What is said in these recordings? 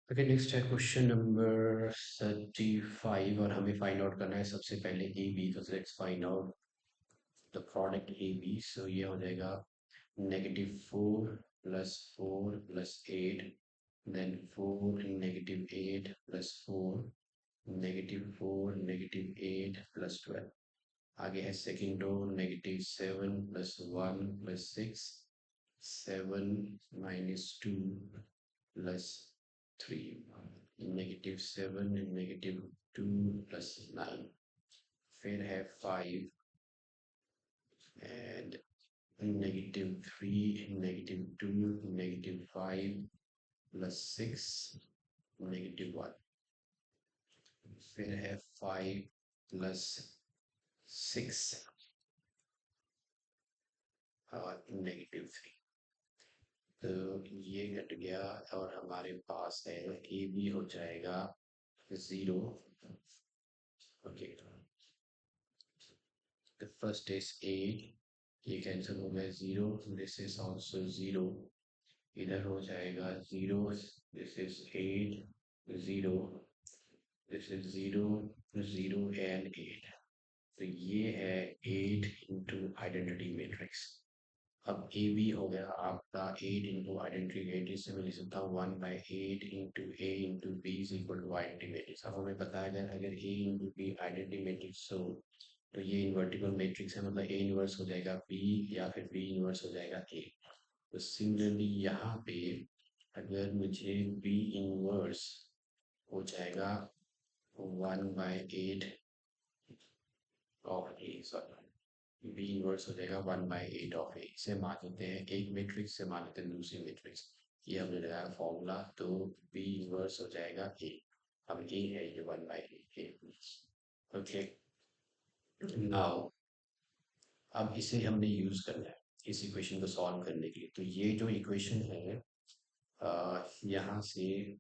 Okay, next है question number 35 और हमें फाइंड आउट करना है सबसे पहले ए बी। तो let's find out the product A B. So ये हो जाएगा -4 + 4 + 8, देन 4 -8 + 4, -4 -8 + 12। आगे है सेकेंड रो, -7 + 1 + 6, 7 -2 + 3, -7 -2 + 9। फिर है 5 एंड -3 -2 -5 + 6 -1। फिर है 5 + 6 और -3। तो ये घट गया और हमारे पास है ए बी हो जाएगा 0। ओके, द फर्स्ट इज 8, ये कैंसिल हो गया 0, दिस इज ऑल्सो 0। इधर हो जाएगा 0, this is 8 0, this is 0 0 and 8। तो ये है 8 इंटू आइडेंटिटी मैट्रिक्स। अब ए बी हो गया आपका 8 इंटू आइडेंटिटी मैट्रिक्स से मैं लिख सकता हूँ 1/8 into A into B is equal to identity matrix. अब हमें पता है अगर A into B identity matrix हो तो ये इन्वर्टिबल मैट्रिक्स है, मतलब ए इनवर्स हो जाएगा बी या फिर बी इनवर्स हो जाएगा ए। तो सिमिलरली यहाँ पे अगर मुझे बी इनवर्स हो जाएगा 1/8 of A, sorry B inverse हो जाएगा 1/8 ऑफ ए। इसे मान लेते हैं एक मैट्रिक्स, से मान लेते हैं दूसरी मैट्रिक्स। ये हमने लगाया फॉर्मूला, तो बी इनवर्स हो जाएगा ए। अब ए है ये 1/8 ए। ओके, नाउ अब इसे हमने यूज करना है इस इक्वेशन को सॉल्व करने के लिए। तो ये जो इक्वेशन है यहाँ से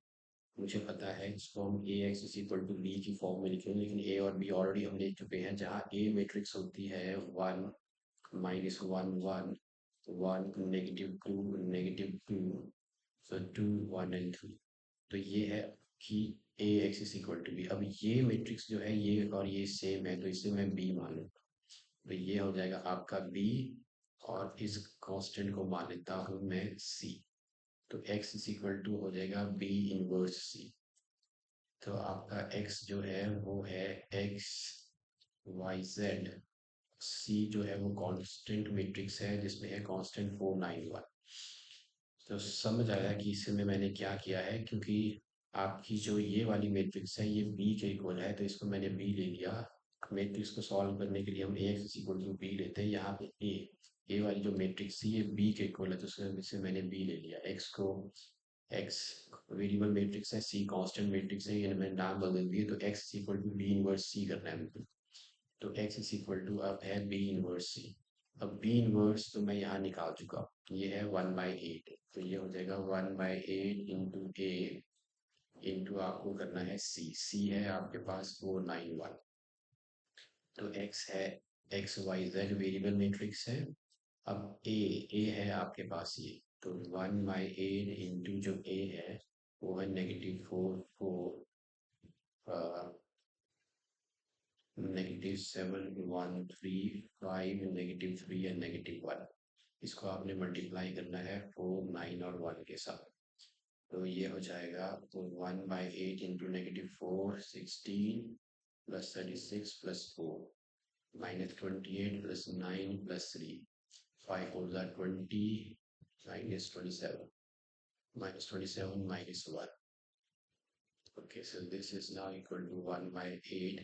मुझे पता है इसको हम A X is equal to B की फॉर्म में लिखेंगे, लेकिन ए और बी ऑलरेडी हम ले चुके हैं। जहाँ ए मैट्रिक्स होती है 1 -1 1 1 -2 -2, सो 2 1 एंड 3। तो ये है कि A X is equal to B. अब ये मैट्रिक्स जो है ये और ये सेम है, तो इसे मैं बी मान लूँ। तो ये हो जाएगा आपका बी, और इस कांस्टेंट को मान लेता हूँ मैं सी। तो x इज इक्वल टू हो जाएगा बी इनवर्स सी। तो आपका x जो है वो है एक्स वाई जेड। सी जो है वो कांस्टेंट मैट्रिक्स है जिसमें है कांस्टेंट 491। तो समझ आया कि इसमें मैंने क्या किया है, क्योंकि आपकी जो ये वाली मैट्रिक्स है ये बी के इक्वल है, तो इसको मैंने बी ले लिया। मैट्रिक्स को सॉल्व करने के लिए हम A x equal to B लेते हैं। यहाँ पे ए वाली जो मैट्रिक्स थी ये बी के इक्वल है, तो इससे मैंने बी ले लिया। एक्स को एक्स वेरिएबल मैट्रिक्स है, सी कांस्टेंट मैट्रिक्स है, ये मैंने नाम बदल दिए। तो X equal to B inverse C करना है मुझे। तो x इज इक्वल टू अब है बी इनवर्स सी। अब बी इनवर्स तो मैं यहाँ निकाल चुका हूँ, ये है 1/8। तो ये हो जाएगा 1/8 इंटू ए इंटू आपको करना है सी। सी है आपके पास 491। तो x है X Y Z variable matrix है। अब ए है आपके पास ये, तो 1/8 इंटू जो ए है वो है -4 4 -7 1 3 5 -3 एंड -1। इसको आपने मल्टीप्लाई करना है 4 9 और 1 के साथ। तो ये हो जाएगा तो 1/8 into -4 16 + 36 + 4 -28 + 9 + 3 5 4 20 -27 -1। Okay, so this is now equal to 1/8।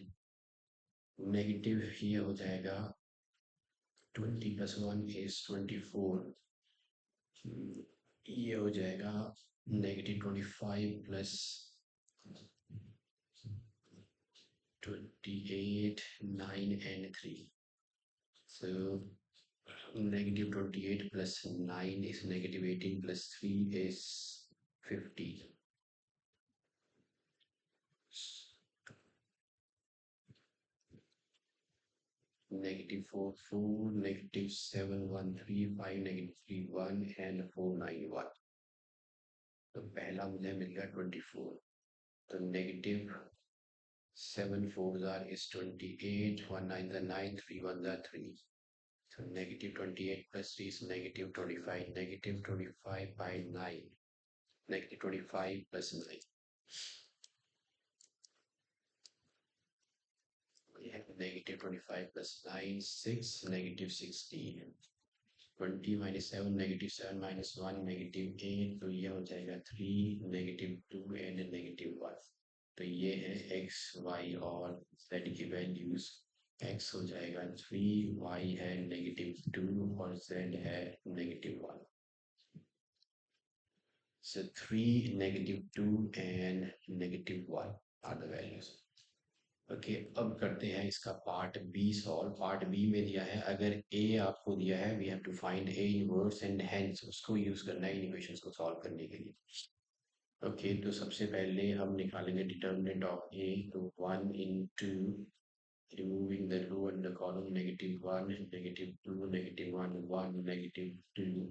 Negative ये हो जाएगा 20 + 1 is 24। ये हो जाएगा -25 + 28 9 and 3। So -28 + 9 is -18 + 3 is 50। -4 4 -7 1 3 5 -3 1 and 4 9 1। तो पहला मुझे मिल गया 24, तो negative 7 4 is 28, 1 9 are 9, 3 1 are 3. So negative 28 plus 3 is negative 25, negative 25 by 9, negative 25 plus 9. We have negative 25 plus 9, 6, negative 16. 20 minus 7, negative 7 minus 1, negative 8, तो ये हो जाएगा 3, negative 2 and negative 1. तो ये है x, y और z की वैल्यूज. x हो जाएगा 3, y है negative 2 और z है negative 1. So 3, negative 2 and negative 1 are the values. Okay अब करते हैं इसका part B solve. Part B में दिया है अगर ए आपको दिया है we have to find A inverse and hence उसको यूज करना है इन इक्वेशंस को सॉल्व करने के लिए. ओके तो सबसे पहले हम निकालेंगे डिटर्मिनेंट ऑफ ए. तो 1 into removing the row and the column negative 1, negative 2, negative 1, 1, negative 2.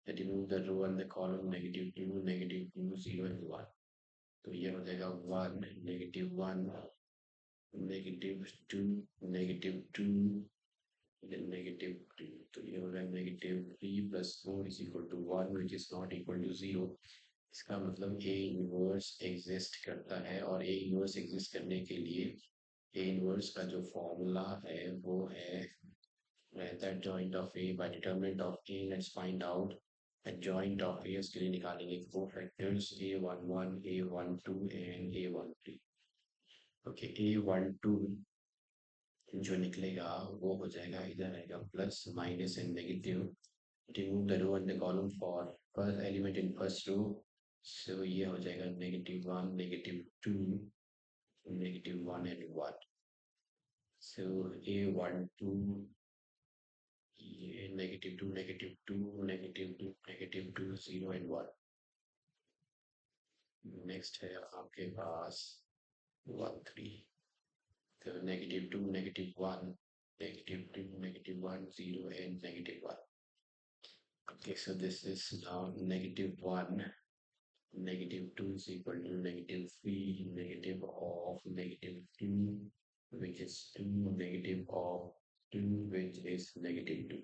Remove the row and the column negative 2, negative 2, 0 and 1. तो ये हो जाएगा 1, negative 1, negative 2, negative 2, then negative 2. तो ये हो रहा है negative 3 plus 4 is equal to 1 which is not equal to 0. इसका मतलब A इनवर्स एग्जिस्ट करता है और A इनवर्स एग्जिस्ट करने के लिए A इनवर्स का जो फॉर्मूला है वो है adjoint of A by determinant of A. Let's find out adjoint of A. उसके लिए निकालेंगे four factors A11, A12 and A13. Okay A12 जो निकलेगा वो हो जाएगा इधर आएगा plus minus and negative. Remove the row and the column for first element in first row. So ये हो जाएगा negative 1, negative 2, negative 1 and 1. So A12 ये negative 2, negative 2, negative 2, negative 2, 0 and 1. Next है आपके पास 1 3. So negative 2, negative 1, negative 2, negative 1, 0 and negative 1. Okay, so this is now negative 1, negative 2 is equal to negative 3, negative of negative 2, which is 2, negative of 2, which is negative 2.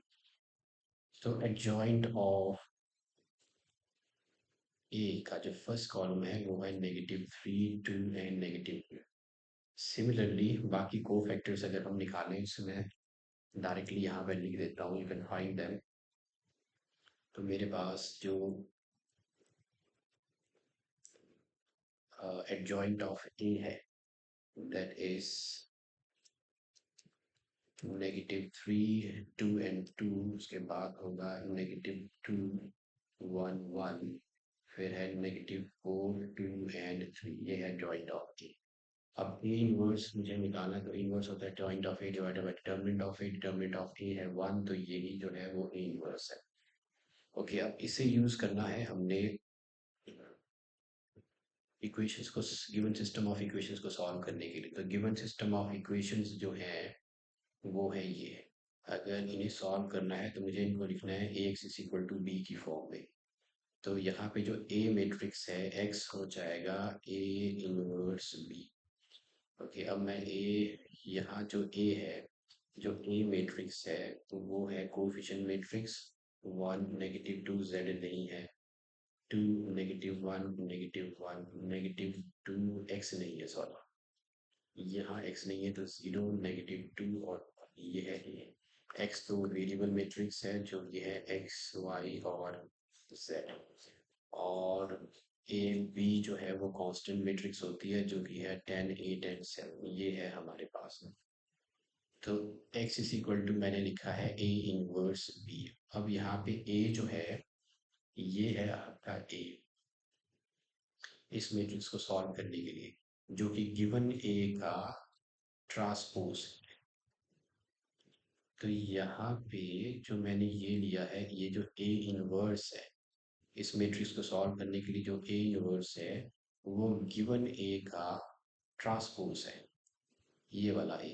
So adjoint of A का जो first column है वो है negative 3, 2 and negative 2. Similarly बाकी को factors अगर हम निकालें इसमें डायरेक्टली यहाँ पर लिख देता हूँ. You can find them. तो मेरे पास जो adjoint of A है that is negative 3, 2 and 2. उसके बाद होगा negative 2, 1, 1. फिर है negative 4, 2 and 3. ये है adjoint of A. अब A इनवर्स मुझे निकालना है तो इनवर्स होता है adjoint of A divided by determinant of A. Determinant of A है 1 तो यही जो है वो A इनवर्स है. ओके अब इसे यूज करना है हमने इक्वेशंस को गिवन सिस्टम ऑफ इक्वेशंस को सॉल्व करने के लिए. तो गिवन सिस्टम ऑफ इक्वेशंस जो है वो है ये. अगर इन्हें सॉल्व करना है तो मुझे इनको लिखना है Ax is equal to B की फॉर्म में. तो यहाँ पे जो A मैट्रिक्स है x हो जाएगा A इनवर्स B. ओके अब मैं A यहाँ जो A है जो A मैट्रिक्स है तो वो है कोफिशिएंट मैट्रिक्स. 1 नेगेटिव 2 z नहीं है. 2 नेगेटिव 1 नेगेटिव 1 नेगेटिव 2 x नहीं है. सॉरी यहाँ x नहीं है तो 0 नेगेटिव 2 और ये है a. x तो वेरिएबल मैट्रिक्स है जो ये है x y और z. और a b जो है वो कांस्टेंट मैट्रिक्स होती है जो कि है 10 8 एंड 7. ये है हमारे पास. तो x इज इक्वल टू मैंने लिखा है a इनवर्स b. अब यहाँ पे a जो है ये है आपका a इस मैट्रिक्स को सॉल्व करने के लिए जो कि गिवन A का ट्रांसपोज. तो यहाँ पे जो मैंने ये लिया है ये जो A इनवर्स है इस मैट्रिक्स को सॉल्व करने के लिए जो A इनवर्स है वो गिवन A का ट्रांसपोज है. ये वाला A,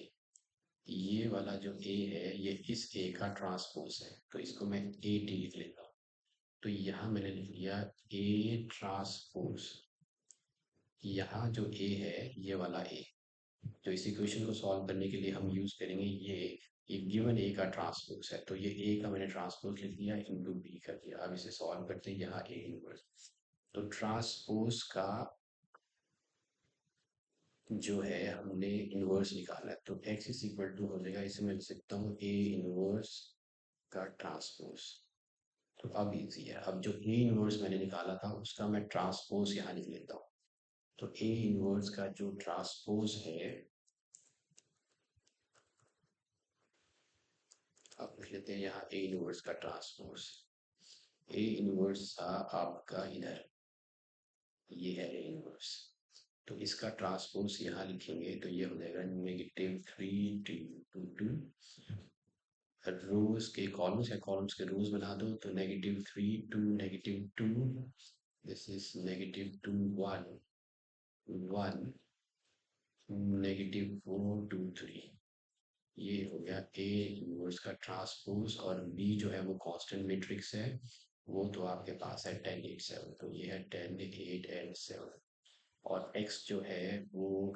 ये वाला जो A है ये इस A का ट्रांसपोज है. तो इसको मैं AT लिख लेता हूँ. तो यहाँ मैंने लिख लिया ए ट्रांसपोज, यहाँ जो ए है ये वाला ए, तो इस इक्वेशन को सॉल्व करने के लिए हम यूज करेंगे ये गिवन ए का ट्रांसपोज है, तो ये ए का मैंने ट्रांसपोज लिख दिया इंटू बी कर दिया। अब इसे सॉल्व करते हैं, यहाँ ए इनवर्स, तो ट्रांसपोज का जो है हमने इनवर्स निकाला है, तो x इज इक्वल टू हो जाएगा, इसे मैं लिख सकता हूँ ए इनवर्स का ट्रांसपोज। तो अब इजी है, अब जो ए इनवर्स मैंने निकाला था उसका मैं ट्रांसपोज यहाँ लिख लेता हूँ। तो ए इनवर्स का जो ट्रांसपोज है, अब लिख लेते हैं यहाँ ए इनवर्स का ट्रांसपोज। ए इनवर्स था आपका इधर, ये है ए इनवर्स, तो इसका ट्रांसपोज यहाँ लिखेंगे तो ये हो जाएगा -3 रोज के कॉलम्स या कॉलम्स के रोज बना दो, तो -3 to -2, दिस इज -2 1 1 -4 2 3, ये हो गया ए इनवर्स का ट्रांसपोज। और बी जो है वो कांस्टेंट मैट्रिक्स है, वो तो आपके पास है 10 8 7, तो ये है 10 8 एंड 7। और एक्स जो है वो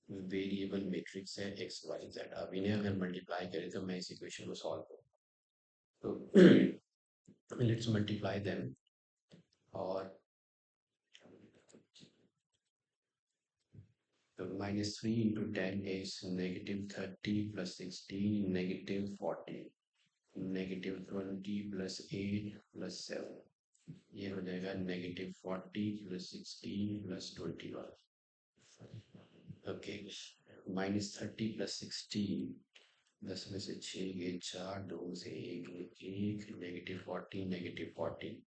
वेरिएबल मैट्रिक्स है एक्स वाई जेड। अब इन्हें अगर मल्टीप्लाई करें तो मैं इस इक्वेशन को सॉल्व करूँ, तो लेट्स मल्टीप्लाई देम। और तो -3 × 10 is -30 + 16 -14 -20 + 8 + 7, ये हो जाएगा -40 + 16 + 21। ओके, -30 + 16, 10 में से 6 गए 4, 2 से 1 1, -40 -14,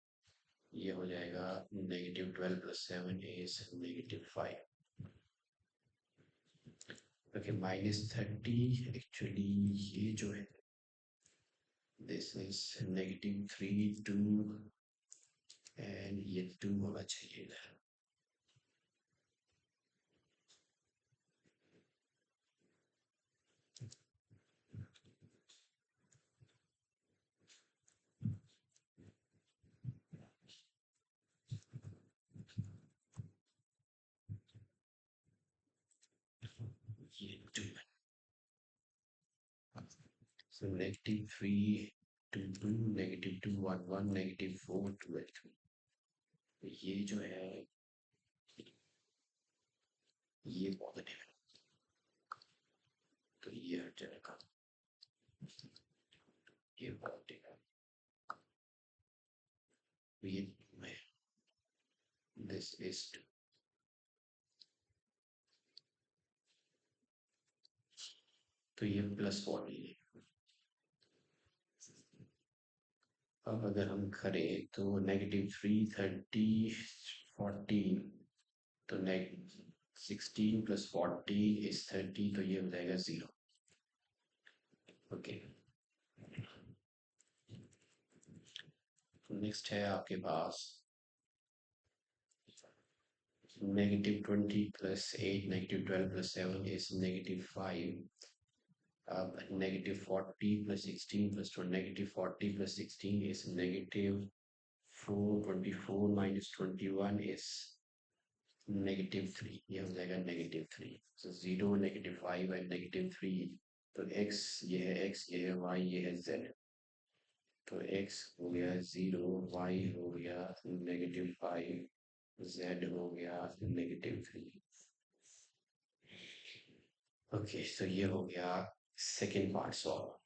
ये हो जाएगा -12 + 7 is -5। ओके, -30 एक्चुअली ये जो है दिस इज -3 2 एंड ये 2 होना चाहिए। ये 2, so -3 2 2 -2 1 1 -4 12, तो ये जो है ये पॉजिटिव है, तो ये हट जाएगा, ये पॉजिटिव है, तो ये दिस इज 2, तो ये +40 है। अब अगर हम करें तो -3 30 14, तो नेग 16 + 40 is 30, तो ये हो जाएगा 0। ओके, नेक्स्ट है आपके पास -20 + 8 -12 + 7 is -5। अब -40 + 16 + 40 + 16 is -4 24 - 21 is -3, ये हो जाएगा -3, so 0 -5 एंड -3, तो x ये है x, ये है y, ये है z, तो x हो गया 0, y हो गया -5, z हो गया -3। ओके, तो ये हो गया सेकेंड पार्ट सॉल्व।